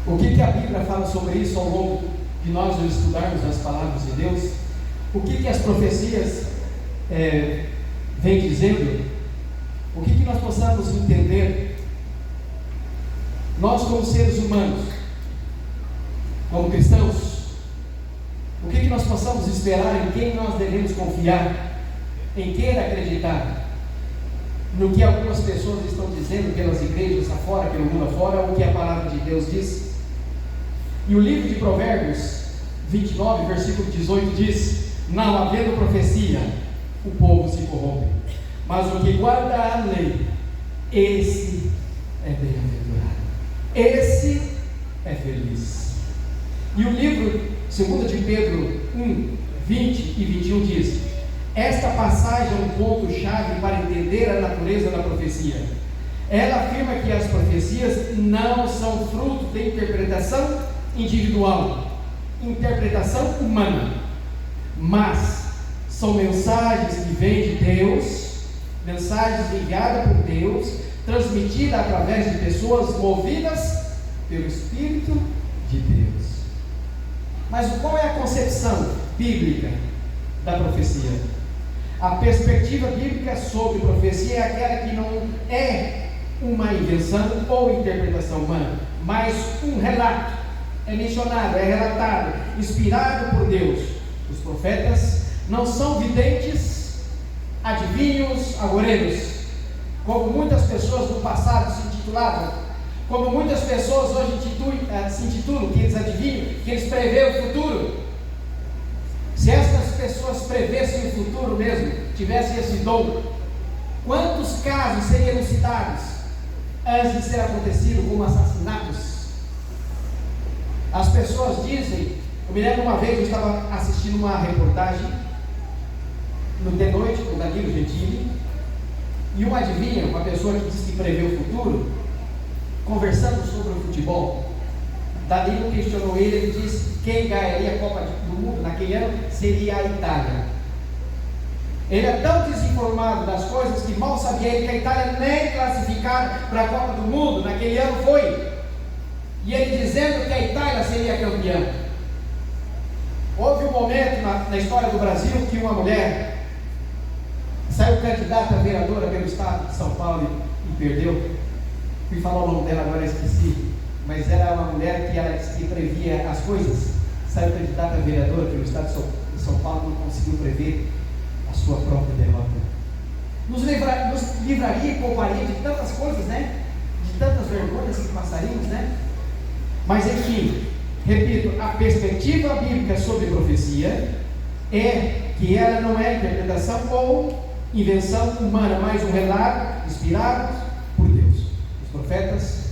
O que a Bíblia fala sobre isso ao longo de nós estudarmos as palavras de Deus? O que as profecias vêm dizendo? O que nós possamos entender? Nós como seres humanos, como cristãos, o que nós possamos esperar, em quem nós devemos confiar, em quem acreditar? No que algumas pessoas estão dizendo pelas igrejas afora, pelo mundo afora, ou o que a palavra de Deus diz? E o livro de Provérbios 29, versículo 18 diz: não havendo profecia, o povo se corrompe, mas o que guarda a lei, esse é bem-aventurado, esse é feliz. E o livro 2 de Pedro 1, 20 e 21 diz: esta passagem é um ponto-chave para entender a natureza da profecia. Ela afirma que as profecias não são fruto de interpretação individual, interpretação humana, mas são mensagens que vêm de Deus, mensagens enviadas por Deus, transmitidas através de pessoas movidas pelo Espírito de Deus. Mas qual é a concepção bíblica da profecia? A perspectiva bíblica sobre profecia é aquela que não é uma invenção ou interpretação humana, mas um relato. É mencionado, é relatado, inspirado por Deus. Os profetas não são videntes, adivinhos, agoureiros, como muitas pessoas no passado se intitulavam, como muitas pessoas hoje se intitulam, que eles adivinham, que eles prevêem o futuro. Se essas pessoas prevessem o futuro mesmo, tivessem esse dom, quantos casos seriam citados antes de ser acontecido, como assassinatos? As pessoas dizem, eu me lembro uma vez, eu estava assistindo uma reportagem no De Noite com Danilo Gentili, e uma adivinha, uma pessoa que disse que prevê o futuro, conversando sobre o futebol. Danilo questionou ele disse que quem ganharia a Copa do Mundo naquele ano seria a Itália. Ele é tão desinformado das coisas que mal sabia ele que a Itália nem classificar para a Copa do Mundo naquele ano foi. E ele dizendo que a Itália seria campeã. Houve um momento na história do Brasil que uma mulher saiu candidata a vereadora pelo estado de São Paulo e perdeu. Fui falar o nome dela agora, esqueci. Mas era uma mulher que ela disse que previa as coisas. Saiu candidata a vereadora pelo estado de São Paulo e não conseguiu prever a sua própria derrota. Nos livraria e pouparia de tantas coisas, né? De tantas vergonhas que passaríamos, né? Mas enfim, repito, a perspectiva bíblica sobre profecia é que ela não é interpretação ou invenção humana, mas um relato inspirado por Deus. Os profetas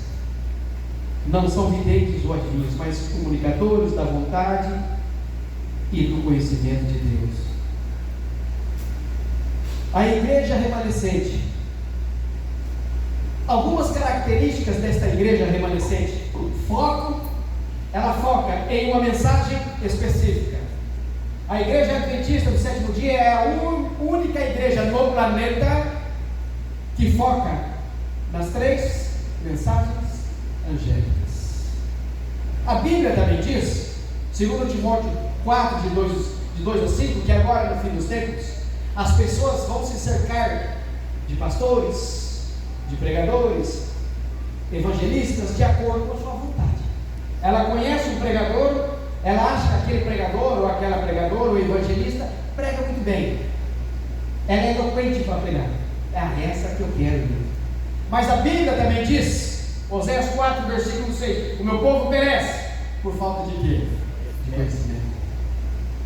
não são videntes ou adivinhos, mas comunicadores da vontade e do conhecimento de Deus. A igreja remanescente. Algumas características desta igreja remanescente. Ela foca em uma mensagem específica. A igreja adventista do sétimo dia é a única igreja no planeta que foca nas 3 mensagens angélicas. A Bíblia também diz, 2 Timóteo 4, de 2 a 5, que agora no fim dos tempos, as pessoas vão se cercar de pastores, de pregadores, evangelistas, de acordo com a sua vontade. Ela conhece um pregador, ela acha que aquele pregador ou aquela pregadora ou evangelista prega muito bem. Ela é eloquente para pregar. É essa que eu quero. Mas a Bíblia também diz, Oséias 4, versículo 6, o meu povo perece por falta de quê? De conhecimento.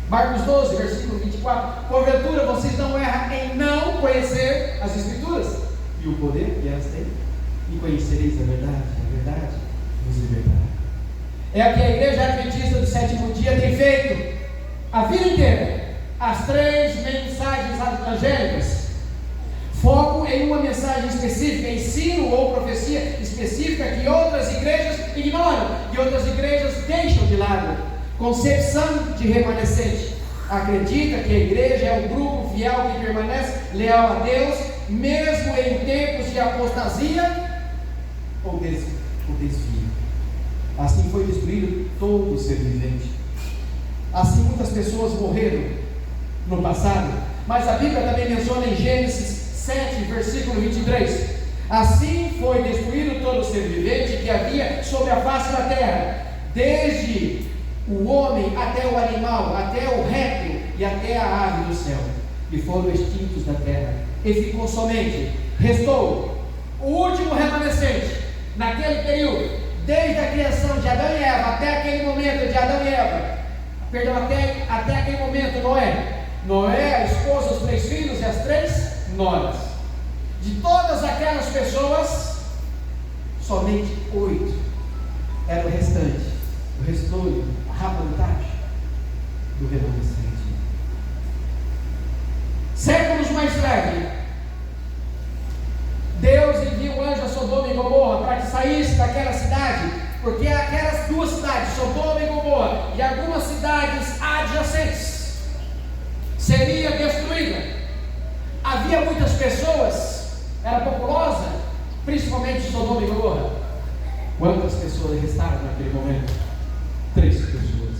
Marcos 12, versículo 24, porventura vocês não erram em não conhecer as Escrituras e o poder que elas têm, e conhecereis a verdade vos libertará. É o que a igreja adventista do sétimo dia tem feito a vida inteira. As 3 mensagens angélicas focam em uma mensagem específica, ensino ou profecia específica que outras igrejas ignoram, que outras igrejas deixam de lado. Concepção de remanescente. Acredita que a igreja é um grupo fiel que permanece leal a Deus, mesmo em tempos de apostasia ou desvio. assim foi destruído todo ser vivente. Assim muitas pessoas morreram no passado, mas a Bíblia também menciona em Gênesis 7, versículo 23: assim foi destruído todo ser vivente que havia sobre a face da terra, desde o homem até o animal, até o réptil e até a ave do céu, e foram extintos da terra, e ficou somente, restou o último remanescente, naquele período, desde a criação de Adão e Eva, até aquele momento de Adão e Eva, até aquele momento, Noé, a esposa, os 3 filhos e as 3 noras. De todas aquelas pessoas, somente 8 era o restante, o restolho, a rapontagem do remanescente. Séculos mais tarde, Deus envia um anjo a Sodoma e Gomorra para que saísse daquela cidade, porque aquelas 2 cidades, Sodoma e Gomorra, e algumas cidades adjacentes, seria destruída. Havia muitas pessoas, era populosa, principalmente Sodoma e Gomorra. Quantas pessoas restaram naquele momento? 3 pessoas.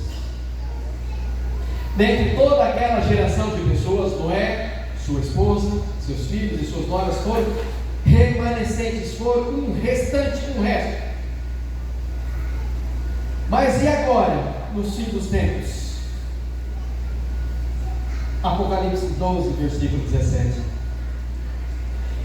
Dentre toda aquela geração de pessoas, Noé, sua esposa, seus filhos e suas noras foram remanescentes, foram um resto. Mas e agora, nos fim dos tempos? Apocalipse 12, versículo 17: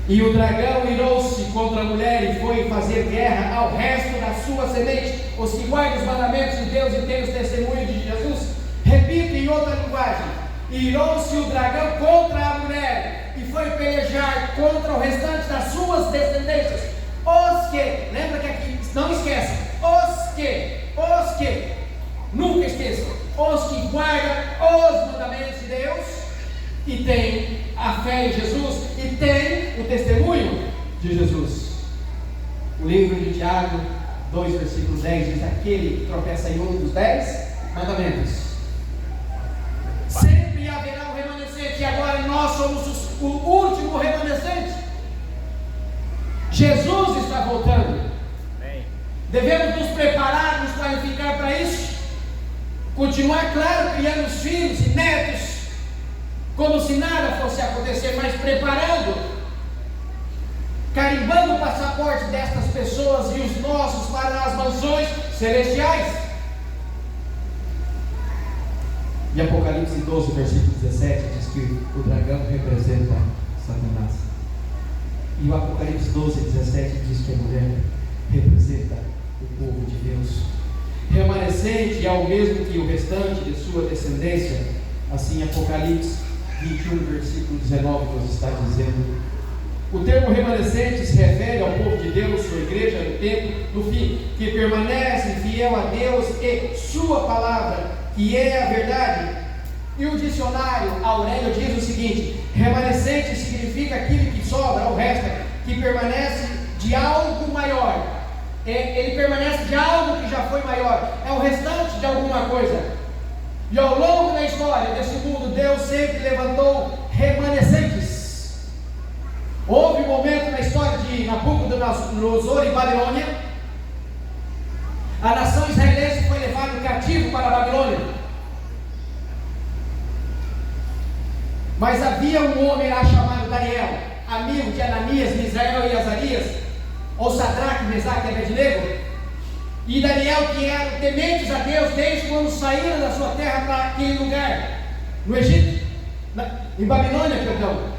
e o dragão irou-se contra a mulher e foi fazer guerra ao resto da sua semente, os que guardam os mandamentos de Deus e têm os testemunhos de Jesus. Repito em outra linguagem: irou-se o dragão contra a mulher e foi pelejar contra o restante das suas descendências, os que, lembra que aqui, não esqueça, os que, nunca esqueçam, os que guardam os mandamentos de Deus e têm a fé em Jesus e têm o testemunho de Jesus. O livro de Tiago 2, versículo 10 diz: aquele que tropeça em um dos 10 mandamentos, sempre haverá um remanescente, e agora nós somos o último remanescente. Jesus está voltando. Devemos nos preparar, nos qualificar para isso. Continuar, claro, criando os filhos e netos, como se nada fosse acontecer, mas preparando, carimbando o passaporte destas pessoas e os nossos para as mansões celestiais. E Apocalipse 12, versículo 17 diz que o dragão representa Satanás. E o Apocalipse 12, 17 diz que a mulher representa o povo de Deus. Remanescente é o mesmo que o restante de sua descendência. Assim Apocalipse 21, versículo 19 nos está dizendo. O termo remanescente se refere ao povo de Deus, sua igreja no tempo, no fim, que permanece fiel a Deus e sua palavra, que é a verdade. E o dicionário Aurélio diz o seguinte: remanescente significa aquilo que sobra, o resto, que permanece de algo maior. Ele permanece de algo que já foi maior, é o restante de alguma coisa. E ao longo da história desse mundo, Deus sempre levantou remanescentes. Houve um momento na história de Nabucodonosor e Babilônia, a nação israelense foi levada cativo para a Babilônia. Mas havia um homem lá chamado Daniel, amigo de Ananias, Misael e Azarias, ou Sadraque, Mesaque e Abednego. E Daniel, que eram tementes a Deus desde quando saíram da sua terra para aquele lugar, no Egito, em Babilônia, perdão.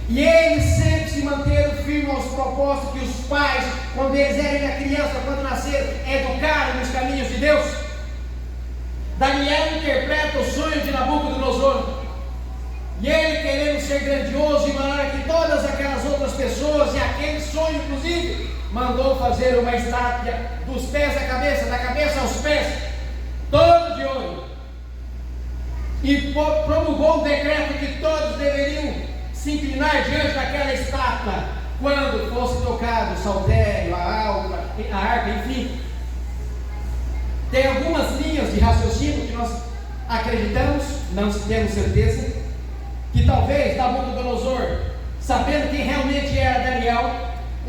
E eles sempre se manteram firmes aos propósitos que os pais, quando eles eram criança, quando nasceram, educaram nos caminhos de Deus. Daniel interpreta o sonho de Nabucodonosor. E ele, querendo ser grandioso e maior que todas aquelas outras pessoas, e aquele sonho, inclusive, mandou fazer uma estátua dos pés à cabeça, da cabeça aos pés, todo de ouro. E promulgou um decreto que todos deveriam se inclinar diante daquela estátua quando fosse tocado o saltério, a harpa, enfim. Tem algumas linhas de raciocínio que nós acreditamos, não temos certeza, que talvez Nabucodonosor, sabendo quem realmente era Daniel,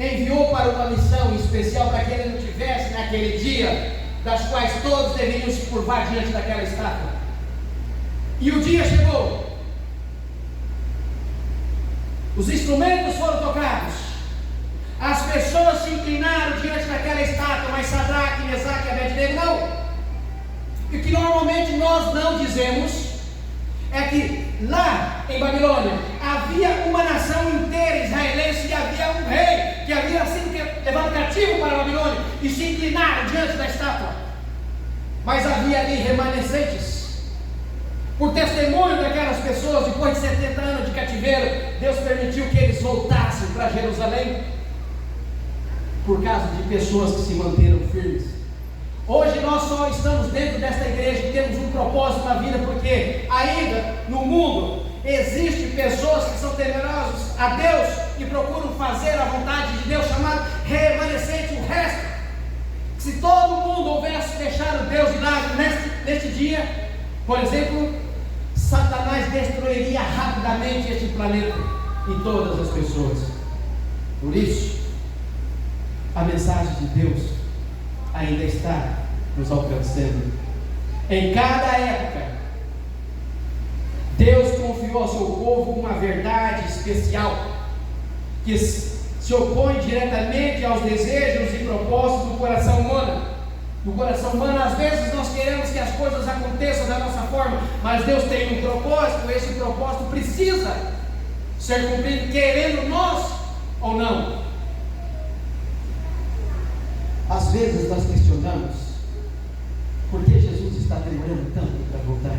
enviou para uma missão especial para que ele não tivesse naquele dia, das quais todos deveriam se curvar diante daquela estátua. E o dia chegou, os instrumentos foram tocados, as pessoas se inclinaram diante daquela estátua, mas Sadraque, Mesaque e Abednego não. E o que normalmente nós não dizemos é que lá em Babilônia havia uma nação inteira israelense e havia um rei que havia sido levado cativo para a Babilônia e se inclinaram diante da estátua. Mas havia ali remanescentes. Por testemunho daquelas pessoas, depois de 70 anos de cativeiro, Deus permitiu que eles voltassem para Jerusalém, por causa de pessoas que se manteram firmes. Hoje nós só estamos dentro desta igreja e temos um propósito na vida, porque ainda no mundo existem pessoas que são temerosas a Deus e procuram fazer a vontade de Deus, chamado remanescente, o resto. Se todo mundo houvesse deixado Deus de lado neste dia, por exemplo, Satanás destruiria rapidamente este planeta e todas as pessoas. Por isso, a mensagem de Deus ainda está nos alcançando. Em cada época, Deus confiou ao seu povo uma verdade especial, que se opõe diretamente aos desejos e propósitos do coração humano. No coração humano, às vezes nós queremos que as coisas aconteçam da nossa forma, mas Deus tem um propósito, esse propósito precisa ser cumprido, querendo nós ou não. Às vezes nós questionamos por que Jesus está demorando tanto para voltar.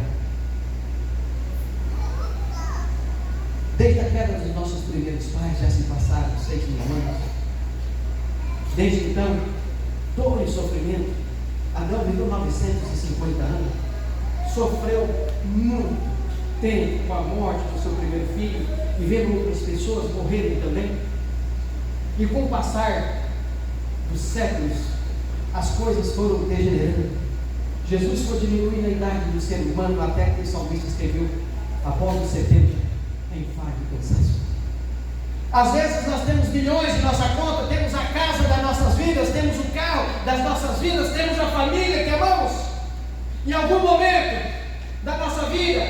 Desde a queda dos nossos primeiros pais já se passaram 6.000 anos. Desde então, dor e sofrimento. Adão viveu 950 anos, sofreu muito tempo com a morte do seu primeiro filho, e vendo outras pessoas morrerem também. E com o passar dos séculos, as coisas foram degenerando. Jesus foi diminuindo a idade do ser humano, até que o salmista escreveu: após os 70, em fardo e cansaço. Às vezes nós temos milhões em nossa conta, temos a casa das nossas vidas, temos o carro das nossas vidas, temos a família que amamos. Em algum momento da nossa vida,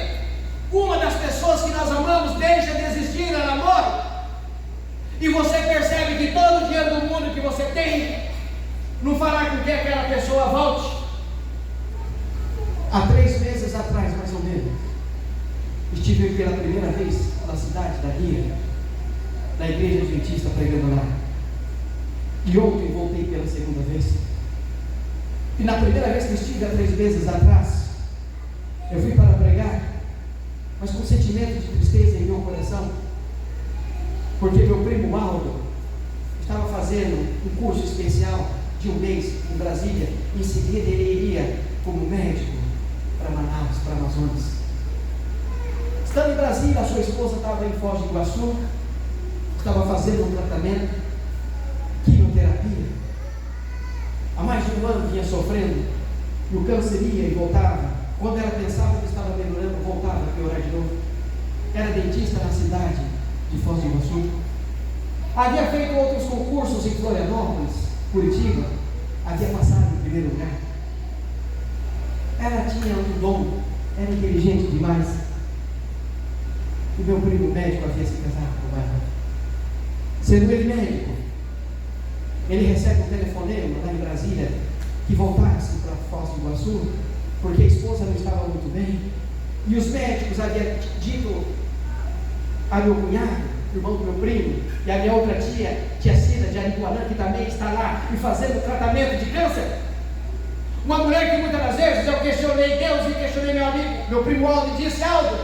uma das pessoas que nós amamos deixa de existir, ela morre. E você percebe que todo o dinheiro do mundo que você tem não fará com que aquela pessoa volte. Há 3 meses atrás, mais ou menos, estive pela primeira vez na cidade da Guia, na igreja adventista, pregando lá. E ontem voltei pela segunda vez. E na primeira vez que estive, há 3 meses atrás, eu fui para pregar, mas com um sentimento de tristeza em meu coração, porque meu primo Aldo estava fazendo um curso especial de 1 mês em Brasília. Em seguida ele iria como médico para Manaus, para Amazonas. Estando em Brasília, a sua esposa estava em Foz do Iguaçu, estava fazendo um tratamento, quimioterapia. Há mais de 1 ano vinha sofrendo, e o câncer ia e voltava. Quando ela pensava que estava melhorando, voltava a piorar de novo. Era dentista na cidade de Foz do Iguaçu. Havia feito outros concursos em Florianópolis, Curitiba, havia passado em primeiro lugar. Ela tinha um dom, era inteligente demais. E meu primo médico havia se casado com ela. Sendo ele médico, ele recebe um telefonema lá em Brasília que voltasse para Foz do Iguaçu, porque a esposa não estava muito bem. E os médicos haviam dito a meu cunhado, irmão do meu primo, e a minha outra tia Cida de Aripuanã, que também está lá e fazendo tratamento de câncer. Uma mulher que muitas das vezes eu questionei Deus e questionei meu amigo, meu primo Aldo, e disse: Aldo,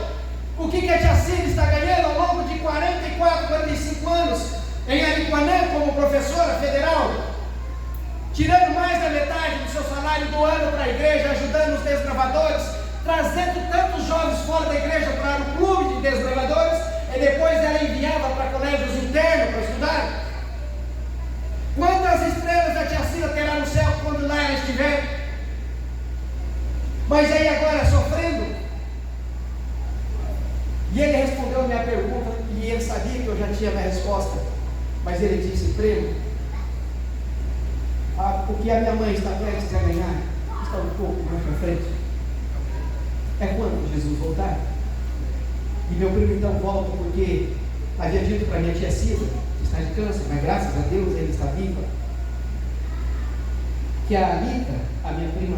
o que a tia Cida está ganhando ao longo de 44, 45 anos em Aripuanã como professora federal, tirando mais da metade do seu salário, doando para a igreja, ajudando os desbravadores, trazendo tantos jovens fora da igreja para o clube de desbravadores, e depois ela enviava para colégios internos para estudar. Quantas estrelas a tia Cida terá no céu quando lá ela estiver? Mas aí agora sofrendo. E ele respondeu a minha pergunta, e ele sabia que eu já tinha a minha resposta. Mas ele disse: primo, o que a minha mãe está prestes a ganhar está um pouco mais para frente. É quando Jesus voltar. E meu primo então volta, porque havia dito para minha tia Cida, que está de câncer, mas graças a Deus ele está viva, que a Anitta, a minha prima,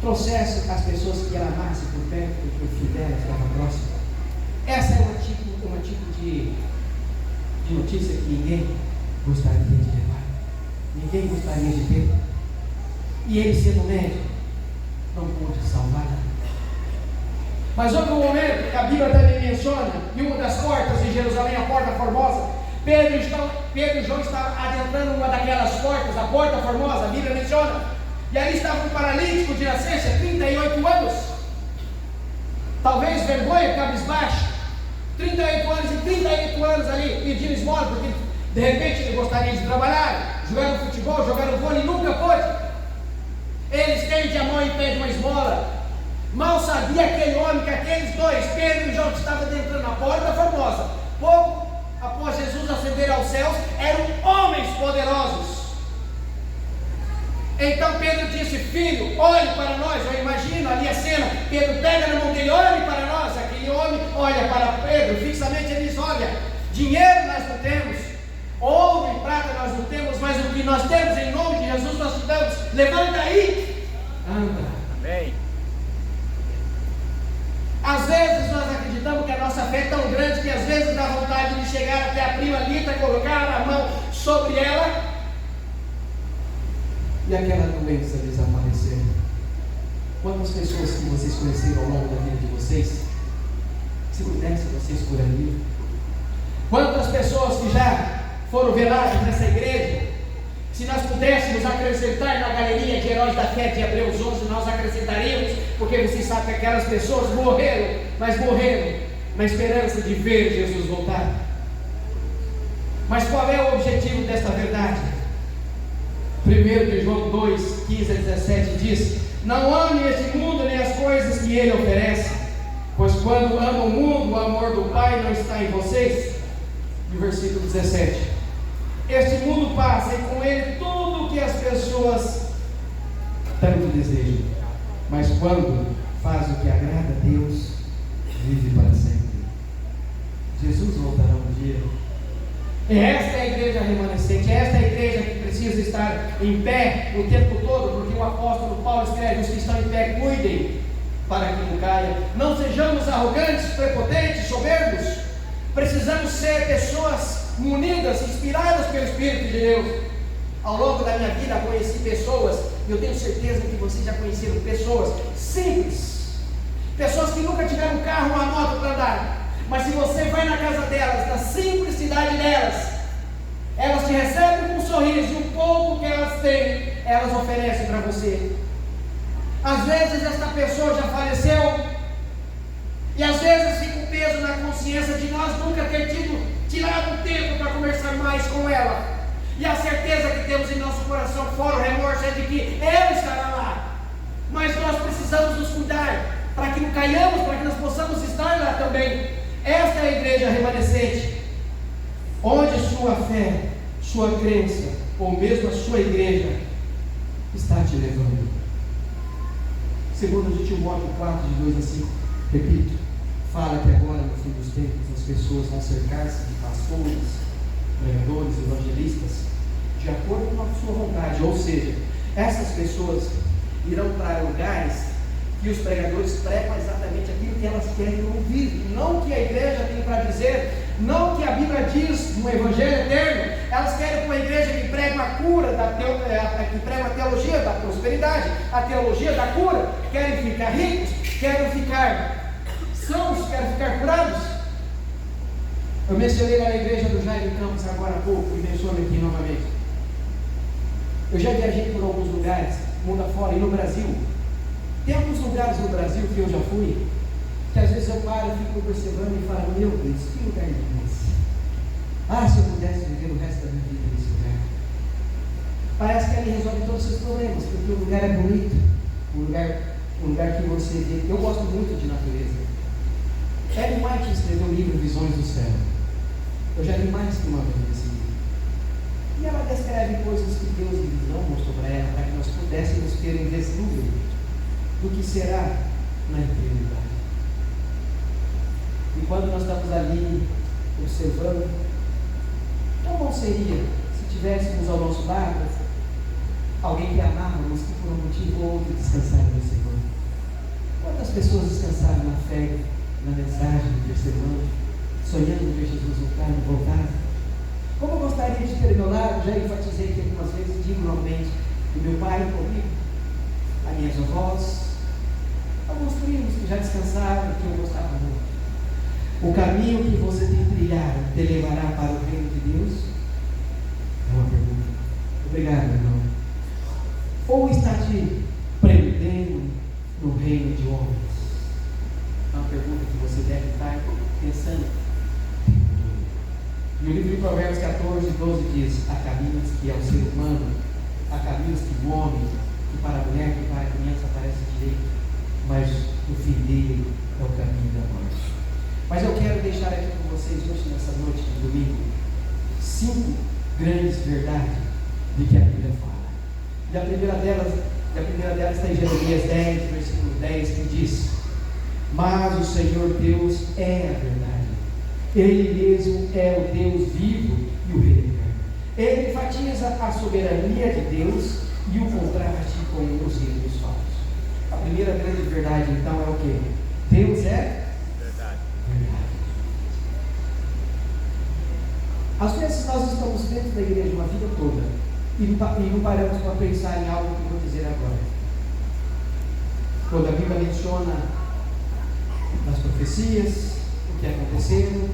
trouxesse as pessoas que ela amasse por perto, porque o filho dela estava próximo. Essa é uma tipo de notícia que ninguém gostaria de levar, ninguém gostaria de ter. E ele, sendo médico, não pôde salvar nada. Mas houve um momento que a Bíblia também menciona, e uma das portas de Jerusalém, a Porta Formosa, Pedro e João estavam adentrando uma daquelas portas, a Porta Formosa, a Bíblia menciona, e ali estava um paralítico de nascença, 38 anos, talvez vergonha, cabisbaixo, 38 anos e 38 anos ali, pedindo esmola, porque de repente ele gostaria de trabalhar, jogando futebol, jogando vôlei, nunca pôde. Ele estende a mão e pede uma esmola. Mal sabia aquele homem que aqueles dois, Pedro e João, que estavam adentrando a Porta Formosa, pouco após Jesus ascender aos céus, eram homens poderosos. Então Pedro disse: filho, olhe para nós. Eu imagino ali a cena, Pedro pega na mão dele: olhe para nós. Aquele homem olha para Pedro fixamente e diz: olha, dinheiro nós não temos, ouro e prata nós não temos, mas o que nós temos, em nome de Jesus nós te damos. Levanta aí, anda. Amém. Às vezes nós acreditamos que a nossa fé é tão grande que às vezes dá vontade de chegar até a prima Lita, colocar a mão sobre ela e aquela doença desaparecer. Quantas pessoas que vocês conheceram ao longo da vida de vocês, se pudesse, vocês curariam? Quantas pessoas que já foram veladas nessa igreja, se nós pudéssemos acrescentar na galeria de heróis da fé de Hebreus 11, nós acrescentaríamos, porque vocês sabem que aquelas pessoas morreram, mas morreram na esperança de ver Jesus voltar. Mas qual é o objetivo desta verdade? 1 João 2, 15 a 17 diz: não ame este mundo nem as coisas que ele oferece, pois quando ama o mundo, o amor do Pai não está em vocês. E o versículo 17: este mundo passa e com ele tudo o que as pessoas tanto desejam, mas quando faz o que agrada a Deus, vive para sempre. Jesus voltará um dia. Esta é a igreja remanescente, esta é a igreja que precisa estar em pé o tempo todo, porque o apóstolo Paulo escreve: os que estão em pé, cuidem para que não caia. Não sejamos arrogantes, prepotentes, soberbos. Precisamos ser pessoas munidas, inspiradas pelo Espírito de Deus. Ao longo da minha vida conheci pessoas, e eu tenho certeza que vocês já conheceram pessoas simples, pessoas que nunca tiveram um carro, uma moto para andar, mas se você vai na casa delas, na simplicidade delas, elas te recebem com um sorriso, e o pouco que elas têm, elas oferecem para você. Às vezes esta pessoa já faleceu, e às vezes fica um peso na consciência de nós nunca ter tirado tempo para conversar mais com ela, e a certeza que temos em nosso coração, fora o remorso, é de que ela estará lá. Mas nós precisamos nos cuidar, para que não caiamos, para que nós possamos estar lá também. Esta é a igreja remanescente, onde sua fé, sua crença, ou mesmo a sua igreja, está te levando. Segundo de Timóteo 4, de 2 a 5, repito, fala que agora no fim dos tempos as pessoas vão cercar-se de pastores, pregadores, evangelistas, de acordo com a sua vontade. Ou seja, essas pessoas irão para lugares que os pregadores pregam exatamente aquilo que elas querem ouvir, não o que a igreja tem para dizer, não o que a Bíblia diz no Evangelho eterno. Elas querem uma igreja que prega a cura, que prega a teologia da prosperidade, a teologia da cura. Querem ficar ricos, querem ficar sãos, querem ficar curados. Eu mencionei lá na igreja do Jair Campos agora há pouco, e menciono aqui novamente. Eu já viajei por alguns lugares, mundo afora, e no Brasil. Tem alguns lugares no Brasil que eu já fui, que às vezes eu paro e fico observando e falo: meu Deus, que lugar é esse? Ah, se eu pudesse viver o resto da minha vida nesse lugar. Parece que ali resolve todos os seus problemas, porque o lugar é bonito, um lugar que você vê. Eu gosto muito de natureza. Ellen White escreveu o livro Visões do Céu. Eu já li mais que uma vez esse livro. E ela descreve coisas que Deus em visão mostrou para ela, para que nós pudéssemos ter um vislumbre do que será na eternidade. E quando nós estamos ali observando, tão bom seria se tivéssemos ao nosso lado alguém que amávamos, que por um motivo ou outro descansaram no Senhor. Quantas pessoas descansaram na fé, na mensagem do terceiro ano, sonhando ver Jesus voltar? Como eu gostaria de ter meu lado, já enfatizei aqui algumas vezes, digo novamente, o meu pai comigo, as minhas avós, alguns primos que já descansaram, que eu gostava muito. O caminho que você tem trilhado te levará para o reino de Deus? É uma pergunta. Obrigado, irmão. Ou está te prendendo no reino de homens? É uma pergunta que você deve estar pensando. E o livro de Provérbios 14, 12 diz: há caminhos que ao ser humano, há caminhos que o homem, que para a mulher, que para a criança parece direito, mas o fim dele é o caminho da morte. Mas eu quero deixar aqui com vocês hoje, nessa noite de domingo, 5 grandes verdades de que a Bíblia fala. E a primeira delas está em Jeremias 10, versículo 10, que diz: mas o Senhor Deus é a verdade. Ele mesmo é o Deus vivo e o Rei eterno. Ele enfatiza a soberania de Deus e o contraste com os ídolos falsos. A primeira grande verdade, então, é o quê? Deus é verdade. Às vezes nós estamos dentro da igreja uma vida toda e não paramos para pensar em algo que vou dizer agora. Quando a Bíblia menciona nas profecias o que aconteceu,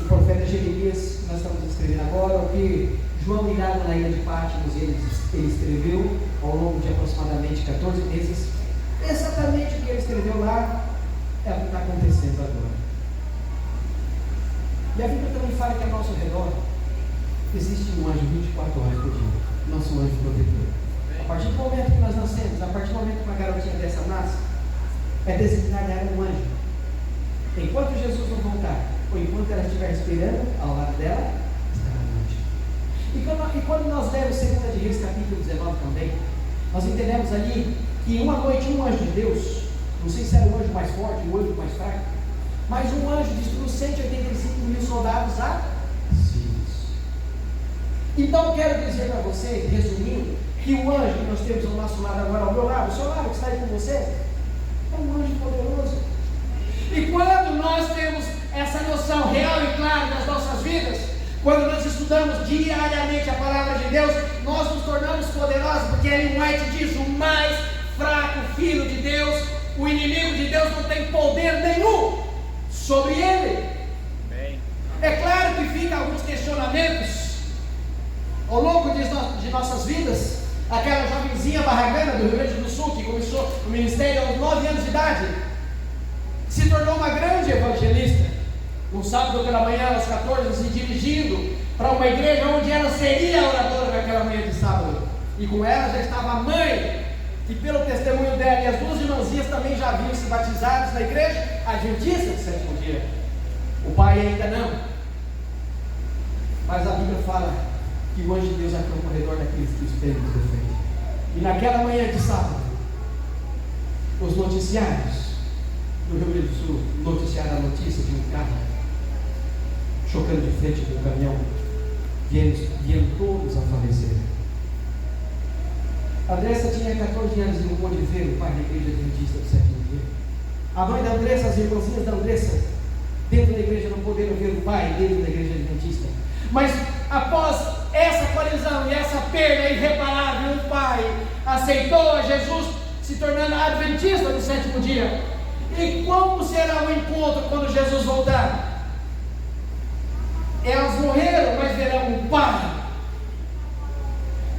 o profeta Jeremias, nós estamos escrevendo agora, o que João, mirado na ilha de Patmos, ele escreveu ao longo de aproximadamente 14 meses, exatamente o que ele escreveu lá é o que está acontecendo agora. E a Bíblia também fala que ao nosso redor existe um anjo 24 horas por dia, nosso anjo protetor. A partir do momento que nós nascemos, a partir do momento que uma garotinha dessa nasce, é designada ela um anjo. Enquanto Jesus não voltar, ou enquanto ela estiver esperando ao lado dela, estará um anjo. E quando nós lemos 2 Reis capítulo 19 também, nós entendemos ali que uma noite um anjo de Deus, não sei se era o anjo mais forte, o anjo mais fraco, mas um anjo destruiu 185.000 soldados assírios. Então eu quero dizer para você, resumindo, que o anjo que nós temos ao nosso lado agora, ao meu lado, o seu lado que está aí com você, é um anjo poderoso. E quando nós temos essa noção real e clara das nossas vidas, quando nós estudamos diariamente a palavra de Deus, nós nos tornamos poderosos, porque Ellen White diz: o mais fraco filho de Deus, o inimigo de Deus não tem poder nenhum sobre ele. Bem. É claro que ficam alguns questionamentos ao longo de nossas vidas. Aquela jovenzinha barragana do Rio Grande do Sul, que começou o ministério aos 9 anos de idade, se tornou uma grande evangelista. Um sábado pela manhã, às 14, se dirigindo para uma igreja onde ela seria a oradora naquela manhã de sábado. E com ela já estava a mãe, que pelo testemunho dela e as 2 irmãzinhas também já haviam se batizados na igreja adventista do 7º dia. O pai ainda não. Mas a Bíblia fala que o anjo de Deus acampa ao redor daqueles que os têm nos defende. E naquela manhã de sábado, os noticiários do Rio Grande do Sul noticiaram a notícia de um carro chocando de frente com um caminhão, vieram todos a falecer. A Andressa tinha 14 anos e não pôde ver o pai da igreja adventista do 7º dia. A mãe da Andressa, as irmãzinhas da Andressa, dentro da igreja não poderam ver o pai dentro da igreja adventista. Mas após essa colisão e essa perda irreparável, o pai aceitou a Jesus, se tornando adventista do 7º dia. E como será o encontro quando Jesus voltar? Elas morreram, mas verão um pai.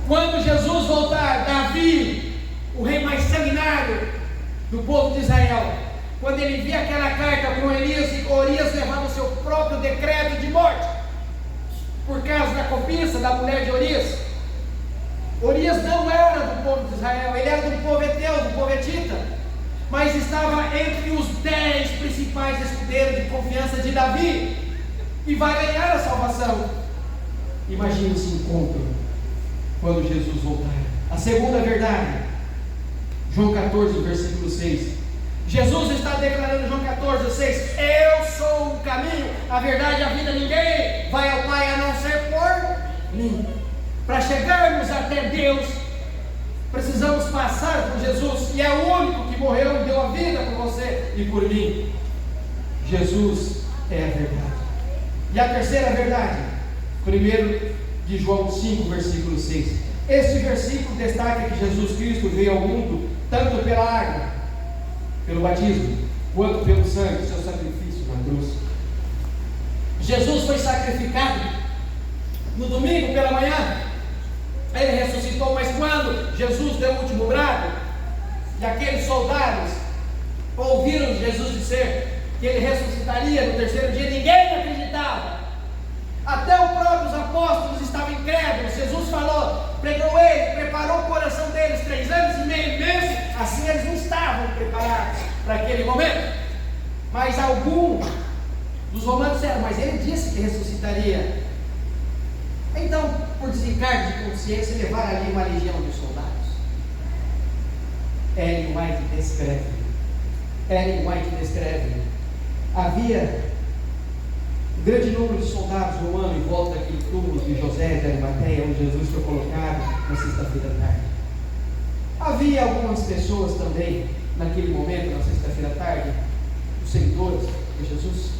Quando Jesus voltar, Davi, o rei mais sanguinário do povo de Israel, quando ele envia aquela carta para Orias, e Orias levava o seu próprio decreto de morte, por causa da cobiça da mulher de Orias. Orias não era do povo de Israel, ele era do povo Eteu, do povo Etita, mas estava entre os 10 principais escudeiros de confiança de Davi, e vai ganhar a salvação. Imagine esse encontro quando Jesus voltar. A segunda verdade, João 14, versículo 6. Jesus está declarando em João 14, 6: eu sou o caminho, a verdade e a vida. Ninguém vai ao Pai a não ser por mim. Para chegarmos até Deus, precisamos passar por Jesus, e é o único que morreu e deu a vida por você e por mim. Jesus é a verdade. E a terceira verdade, 1 de João 5, versículo 6. Este versículo destaca que Jesus Cristo veio ao mundo tanto pela água, pelo batismo, quanto pelo sangue, seu sacrifício na cruz. Jesus foi sacrificado no domingo pela manhã, ele ressuscitou, mas quando Jesus deu o último brado, e aqueles soldados ouviram Jesus dizer que ele ressuscitaria no terceiro dia, ninguém acreditava. Até os próprios apóstolos estavam incrédulos. Jesus falou, pregou ele, preparou o coração deles 3 anos e meio, mesmo assim eles não estavam preparados para aquele momento. Mas alguns dos romanos disseram, mas ele disse que ressuscitaria. Então, por desencargo de consciência, levaram ali uma legião de soldados. Ellen White descreve, havia um grande número de soldados romanos em volta daquele túmulo de José de Arimateia, onde Jesus foi colocado na sexta-feira à tarde. Havia algumas pessoas também, naquele momento, na sexta-feira à tarde, os seguidores de Jesus.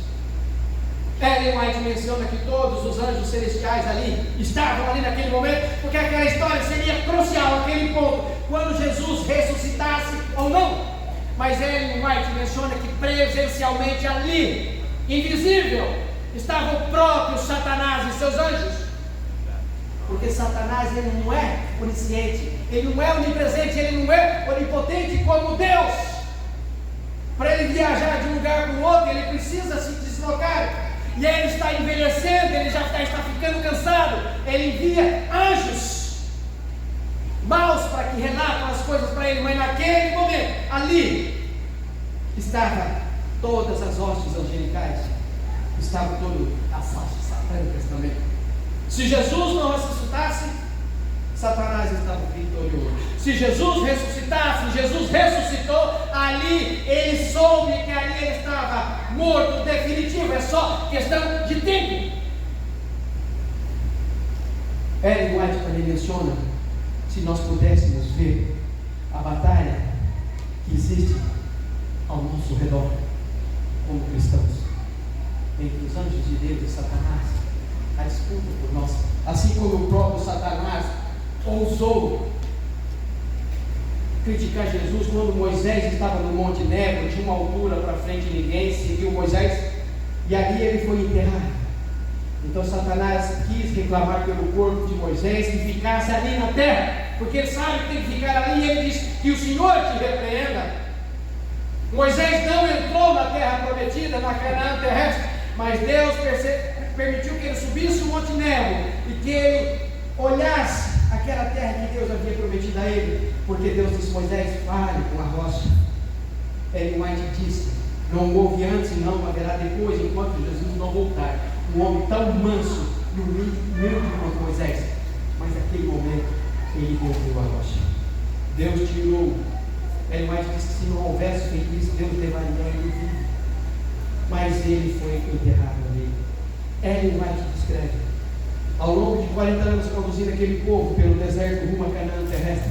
Ellen White menciona que todos os anjos celestiais ali estavam ali naquele momento, porque aquela história seria crucial, aquele ponto, quando Jesus ressuscitasse ou não. Mas Ellen White menciona que presencialmente ali, invisível, estava o próprio Satanás e seus anjos. Porque Satanás, ele não é onisciente, ele não é onipresente, ele não é onipotente como Deus. Para ele viajar de um lugar para o outro, ele precisa se deslocar. E ele está envelhecendo, ele já está ficando cansado. Ele envia anjos maus para que relatam as coisas para ele. Mas naquele momento, ali, estavam todas as hostes angelicais, estavam todas as hostes satânicas também. Se Jesus não ressuscitasse, Satanás estava vitorioso. Se Jesus ressuscitasse, Jesus ressuscitou, ali ele soube que ali ele estava morto, definitivo, é só questão de tempo. Ellen White também menciona, se nós pudéssemos ver a batalha que existe ao nosso redor, como cristãos, entre os anjos de Deus e Satanás, a disputa por nós, assim como o próprio Satanás ousou criticar Jesus quando Moisés estava no Monte Nebo, de uma altura para frente ninguém seguiu Moisés, e ali ele foi enterrado. Então Satanás quis reclamar pelo corpo de Moisés que ficasse ali na terra, porque ele sabe que tem que ficar ali, e ele diz que o Senhor te repreenda. Moisés não entrou na terra prometida, na Canaã terrestre, mas Deus permitiu que ele subisse o Monte Nebo e que ele olhasse aquela terra que Deus havia prometido a ele, porque Deus disse: Moisés, fale com a rocha. Ellen White disse: não houve antes e não haverá depois, enquanto Jesus não voltar, um homem tão manso e humilde quanto Moisés. Mas naquele momento ele ouviu a rocha. Deus tirou. Ellen White disse que se não houvesse feito isso, Deus levaria ele vivo, mas ele foi enterrado ali. Ellen White descreve: ao longo de 40 anos conduzindo aquele povo pelo deserto rumo a Canaã terrestre,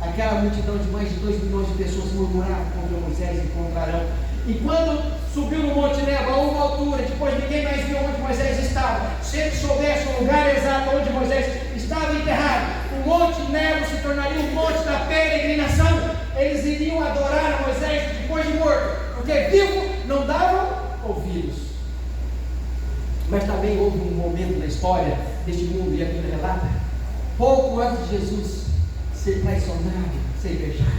aquela multidão de mais de 2 milhões de pessoas murmurava contra Moisés e contra Arão. E quando subiu no Monte Nebo a uma altura, depois ninguém mais viu onde Moisés estava, se ele soubesse o lugar exato onde Moisés estava enterrado, o Monte Nebo se tornaria o monte da peregrinação. Eles iriam adorar a Moisés depois de morto, porque vivo não davam ouvidos. Mas também houve um momento na história deste mundo, e a Bíblia relata, pouco antes de Jesus ser traiçoenado, ser beijado,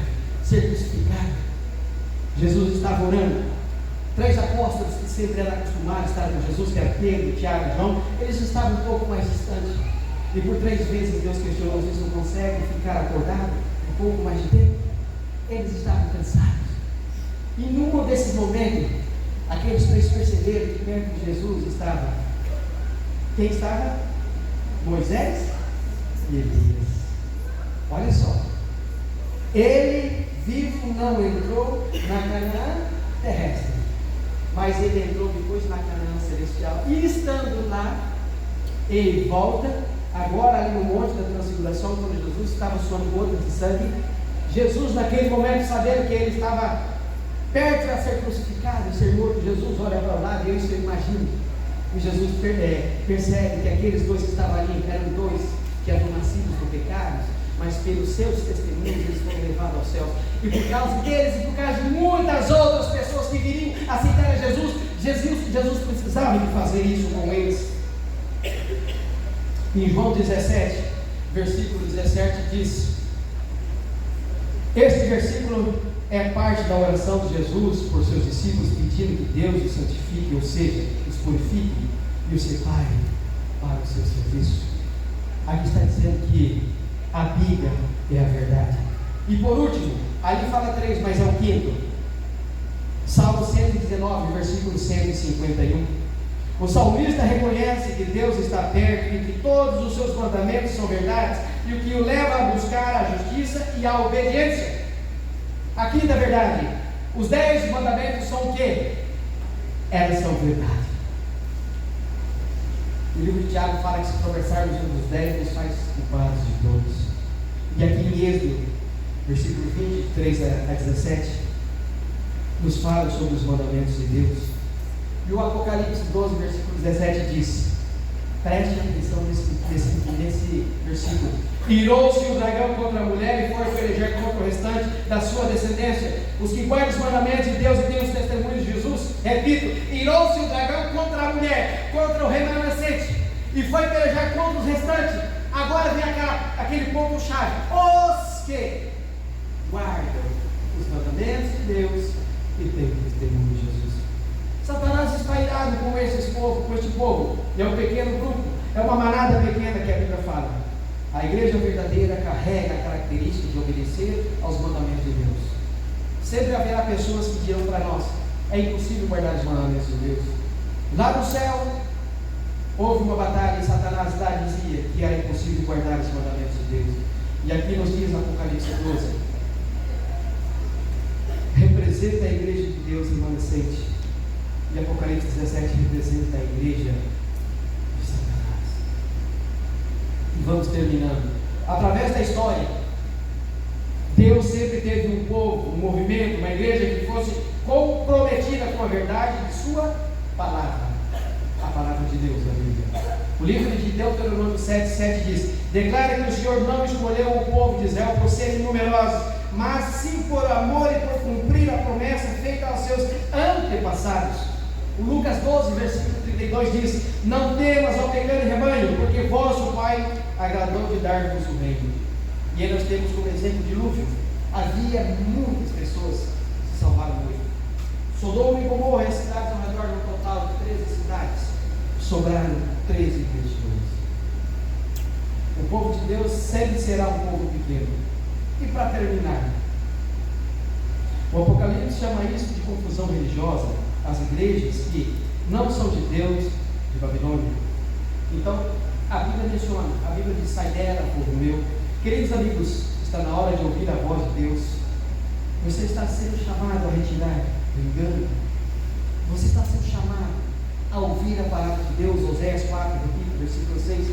ser crucificado, Jesus estava orando. 3 apóstolos que sempre eram acostumados a estar com Jesus, que era Pedro, Tiago e João, eles estavam um pouco mais distantes. E por 3 vezes Deus questionou: vocês não conseguem ficar acordados um pouco mais de tempo? Eles estavam cansados. E num desses momentos, aqueles 3 perceberam que perto de Jesus estava. Quem estava? Moisés e Elias. Olha só, ele vivo não entrou na Canaã terrestre, mas ele entrou depois na Canaã celestial, e estando lá, ele volta, agora ali no monte da transfiguração, quando Jesus estava suando gotas de sangue. Jesus, naquele momento, sabendo que ele estava perto de ser crucificado e ser morto, Jesus olha para o lado, e eu imagino, e Jesus percebe que aqueles dois que estavam ali eram dois que haviam nascido do pecado, mas pelos seus testemunhos eles foram levados aos céus, e por causa deles e por causa de muitas outras pessoas que viriam aceitar a Jesus precisava de fazer isso com eles. Em João 17, versículo 17 diz, este versículo é parte da oração de Jesus por seus discípulos, pedindo que Deus os santifique, ou seja, os purifique e os separe para o seu serviço. Aqui está dizendo que a Bíblia é a verdade. E por último, ali fala 3, mas é o quinto, Salmo 119, versículo 151. O salmista reconhece que Deus está perto e que todos os seus mandamentos são verdades, e o que o leva a buscar a justiça e a obediência. A quinta verdade, os 10 mandamentos são o quê? Elas são verdade. O livro de Tiago fala que se conversarmos um dos 10, nos faz culpados de todos. E aqui em Êxodo, versículo 23 a 17, nos fala sobre os mandamentos de Deus. E o Apocalipse 12, versículo 17 diz, preste atenção nesse versículo: irou-se o dragão contra a mulher e foi pelejar contra o restante da sua descendência, os que guardam os mandamentos de Deus e têm os testemunhos de Jesus. Repito, irou-se o dragão contra a mulher, contra o remanescente, e foi pelejar contra os restantes. Agora vem aquele ponto-chave: os que guardam os mandamentos de Deus e têm o testemunho de Jesus. Satanás está irado com este povo, e é um pequeno grupo, é uma manada pequena que a Bíblia fala. A igreja verdadeira carrega a característica de obedecer aos mandamentos de Deus. Sempre haverá pessoas que dirão para nós: é impossível guardar os mandamentos de Deus. Lá no céu houve uma batalha e Satanás lá dizia que era impossível guardar os mandamentos de Deus. E aqui nos diz Apocalipse 12, representa a igreja de Deus remanescente, e Apocalipse 17 representa a igreja de Satanás. E vamos terminando. Através da história, Deus sempre teve um povo, um movimento, uma igreja que fosse comprometida com a verdade de sua palavra, a palavra de Deus na Bíblia. O livro de Deuteronômio 7,7 diz: declara que o Senhor não escolheu o povo de Israel por serem numerosos, mas sim por amor e por cumprir a promessa feita aos seus antepassados. O Lucas 12, versículo 32 diz: não temas, ó pequeno rebanho, porque vosso Pai agradou de dar-vos o reino. E aí nós temos como exemplo o dilúvio. Havia muitas pessoas que se salvaram hoje. Sodoma e Gomorra, as cidades ao redor de um total de 13 cidades, sobraram 13 pessoas. O povo de Deus sempre será um povo pequeno. E para terminar, o Apocalipse chama isso de confusão religiosa, as igrejas que não são de Deus, de Babilônia. Então, a Bíblia menciona, a Bíblia diz: sai dela, povo meu. Queridos amigos, está na hora de ouvir a voz de Deus. Você está sendo chamado a retirar o engano. Você está sendo chamado a ouvir a palavra de Deus. Oséias 4, repito, versículo 6.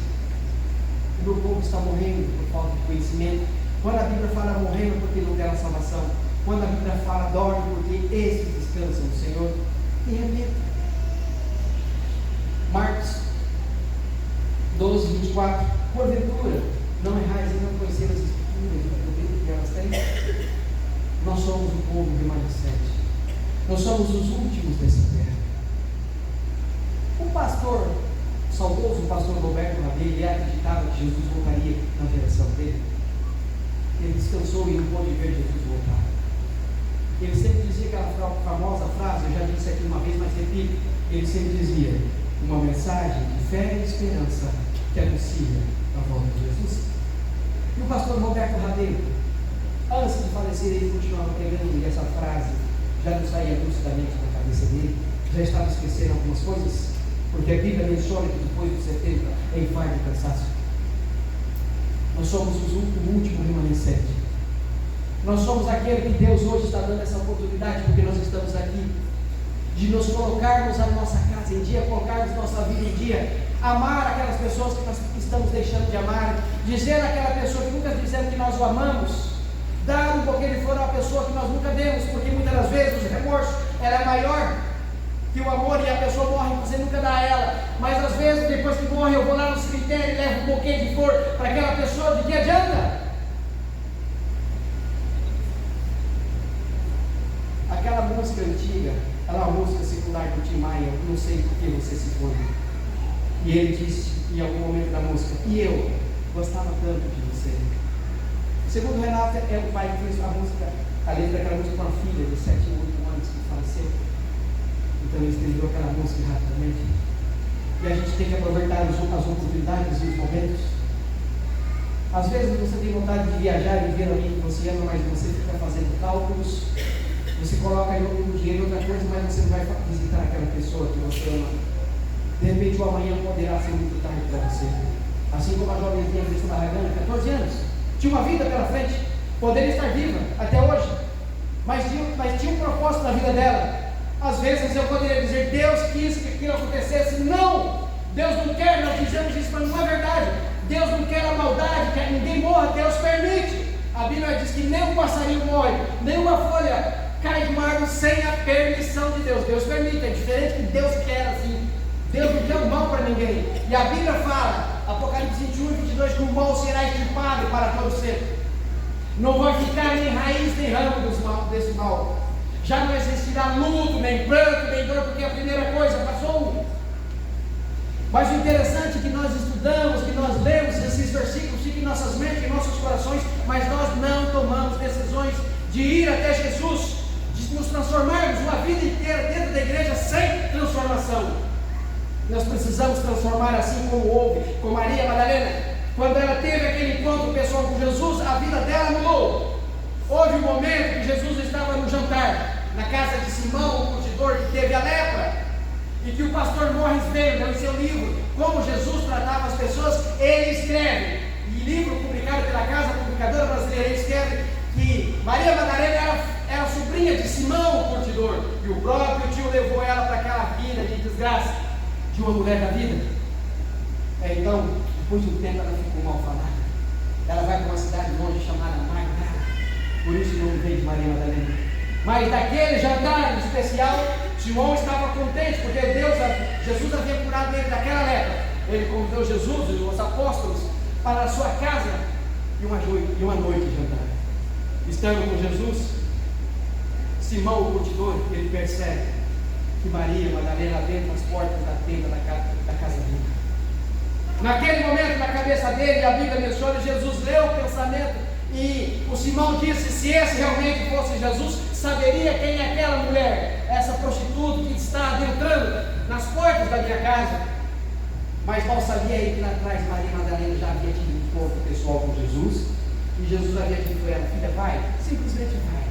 O meu povo está morrendo por falta de conhecimento. Quando a Bíblia fala morrendo porque não quer a salvação, quando a Bíblia fala dorme porque esses descansam no Senhor, e remeta. Marcos 12, 24. Porventura, não errais em não conhecer as Escrituras e o poder que elas têm? Nós somos o povo remanescente. Nós somos os últimos dessa terra. O pastor saudoso, o pastor Roberto Rabelli, ele acreditava que Jesus voltaria na geração dele. Ele descansou e não pôde ver Jesus voltar. Ele sempre dizia aquela famosa frase, eu já disse aqui uma vez, mas repito, ele sempre dizia: uma mensagem de fé e esperança que anuncia a volta de Jesus. E o pastor Roberto Rabelli, antes de falecer, ele continuava pregando, e essa frase já não saía lucidamente da cabeça dele, já estava esquecendo algumas coisas, porque a Bíblia menciona que depois de 70 é infarto e cansaço. Nós somos o último remanescente. Nós somos aquele que Deus hoje está dando essa oportunidade, porque nós estamos aqui, de nos colocarmos a nossa casa em dia, colocarmos nossa vida em dia, amar aquelas pessoas que nós estamos deixando de amar, dizer àquela pessoa que nunca dizemos que nós o amamos, dar um pouquinho de flor a uma pessoa que nós nunca demos, porque muitas das vezes o remorso ela é maior que o amor, e a pessoa morre e você nunca dá a ela, mas às vezes depois que morre eu vou lá no cemitério e levo um pouquinho de flor para aquela pessoa, de que adianta? Aquela música antiga, ela é uma música secular do Tim Maia, eu não sei por que você se foi, e ele disse em algum momento da música, e eu gostava tanto de você. Segundo o Renato, é o pai que fez a música, a letra daquela música com a filha de 7 ou 8 anos que faleceu. Então ele escreveu aquela música rapidamente. E a gente tem que aproveitar as oportunidades e os momentos. Às vezes você tem vontade de viajar e ver alguém que você ama, mas você fica fazendo cálculos. Você coloca o dinheiro em outra coisa, mas você não vai visitar aquela pessoa que você ama. De repente o amanhã poderá ser muito tarde para você. Assim como a jovenzinha Cristo Barragana, 14 anos, tinha uma vida pela frente, poderia estar viva até hoje, mas tinha um propósito na vida dela. Às vezes eu poderia dizer, Deus quis que aquilo acontecesse. Não! Deus não quer, nós dizemos isso, mas não é verdade. Deus não quer a maldade, quer que ninguém morra, Deus permite. A Bíblia diz que nem um passarinho morre, nem uma folha cai de uma árvore sem a permissão de Deus. Deus permite, é diferente que Deus quer assim. Deus não quer o mal para ninguém. E a Bíblia fala, Apocalipse 21 e 22, que o mal será extirpado para todo sempre. Não vai ficar nem raiz nem ramo desse mal. Já não existirá luto, nem pranto, nem dor, porque a primeira coisa passou. Mas o interessante é que nós estudamos, que nós lemos esses versículos, ficam em nossas mentes, em nossos corações, mas nós não tomamos decisões de ir até Jesus, de nos transformarmos uma vida inteira dentro da igreja sem transformação. Nós precisamos transformar assim como houve com Maria Madalena. Quando ela teve aquele encontro pessoal com Jesus, a vida dela mudou. Houve um momento que Jesus estava no jantar, na casa de Simão, o curtidor, que teve a lepra, e que o pastor Morris veio em seu livro, como Jesus tratava as pessoas, ele escreve, e livro publicado pela Casa Publicadora Brasileira, ele escreve que Maria Madalena era sobrinha de Simão, o curtidor, e o próprio tio levou ela para aquela vida de desgraça, de uma mulher da vida. Então, depois de um tempo ela ficou mal falada. Ela vai para uma cidade longe chamada Magdala, por isso não veio de Maria Madalena. Mas naquele jantar especial, Simão estava contente, porque Jesus havia curado ele daquela lepra. Ele convidou Jesus e os apóstolos para a sua casa e uma noite de jantar. Estando com Jesus, Simão, o curtidor, ele percebe que Maria Madalena adentra as portas da tenda da casa dele. Naquele momento, na cabeça dele, a Bíblia menciona, Jesus leu o pensamento e o Simão disse, se esse realmente fosse Jesus, saberia quem é aquela mulher, essa prostituta que está adentrando nas portas da minha casa. Mas mal sabia ele que lá atrás Maria Madalena já havia tido um encontro pessoal com Jesus, e Jesus havia dito para ela, filha, vai, simplesmente vai,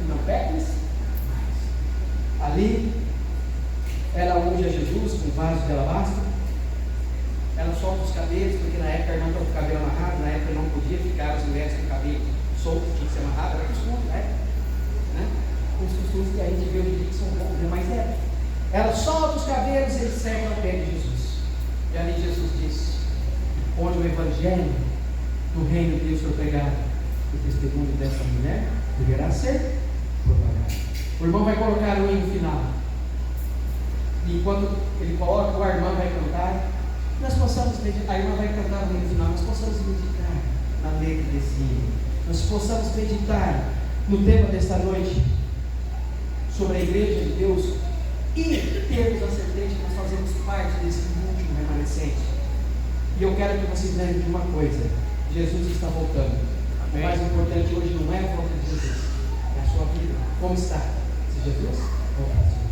e não peques mais. Ali, ela unge a Jesus com um vaso de alabastro, ela solta os cabelos, porque na época não estava com o cabelo amarrado, na época não podia ficar as mulheres com o cabelo solto, tinha que ser amarrado, era costume, né? Os costumes que a gente vê hoje em dia que são bons, mas é. Ela solta os cabelos e ele segue ao pé de Jesus. E ali Jesus disse, onde o evangelho do reino de Deus foi pregado, o testemunho dessa mulher deverá ser propagado. O irmão vai colocar o hino final. E enquanto ele coloca, a irmã vai cantar. Nós possamos meditar, a irmã vai cantar no final, nós possamos meditar na letra desse hino, nós possamos meditar no tema desta noite, sobre a igreja de Deus, e termos a certeza que nós fazemos parte desse último remanescente. E eu quero que vocês lembrem de uma coisa, Jesus está voltando. Amém. O mais importante hoje não é a volta de Jesus, é a sua vida, como está? Se Jesus voltasse.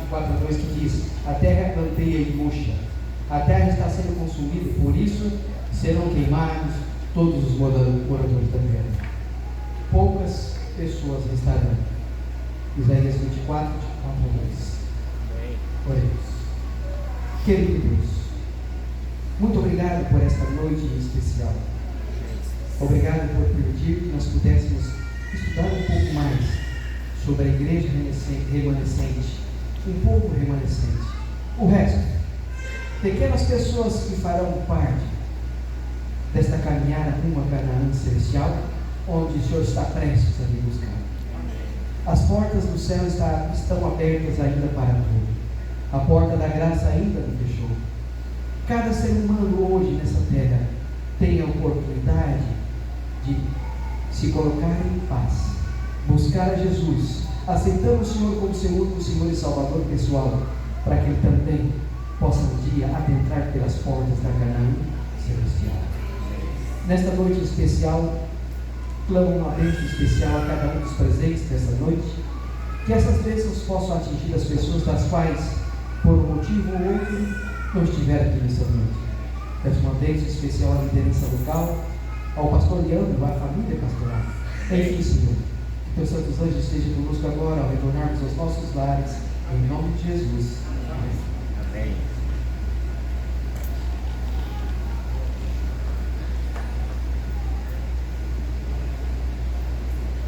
24:2, que diz: a terra campeia e murcha, a terra está sendo consumida, por isso serão queimados todos os moradores da terra. Poucas pessoas restarão. Isaías 24:2. Oremos. Querido Deus, muito obrigado por esta noite especial. Obrigado por permitir que nós pudéssemos estudar um pouco mais sobre a igreja remanescente, um povo remanescente. O resto, pequenas pessoas que farão parte desta caminhada rumo a Canaã celestial, onde o Senhor está prestes a me buscar. As portas do céu estão abertas ainda para todos. A porta da graça ainda não fechou. Cada ser humano hoje nessa terra tem a oportunidade de se colocar em paz, buscar a Jesus, aceitando o Senhor como seu único Senhor e Salvador pessoal, para que Ele também possa um dia adentrar pelas portas da Canaã celestial. Nesta noite especial, clamo uma bênção especial a cada um dos presentes desta noite, que essas bênçãos possam atingir as pessoas das quais, por um motivo ou outro, não estiveram aqui nesta noite. Peço uma bênção especial à liderança local, ao pastor Leandro, à família pastoral. Enfim, Senhor, que teus santos anjos estejam conosco agora, ao retornarmos aos nossos lares, em nome de Jesus. Amém.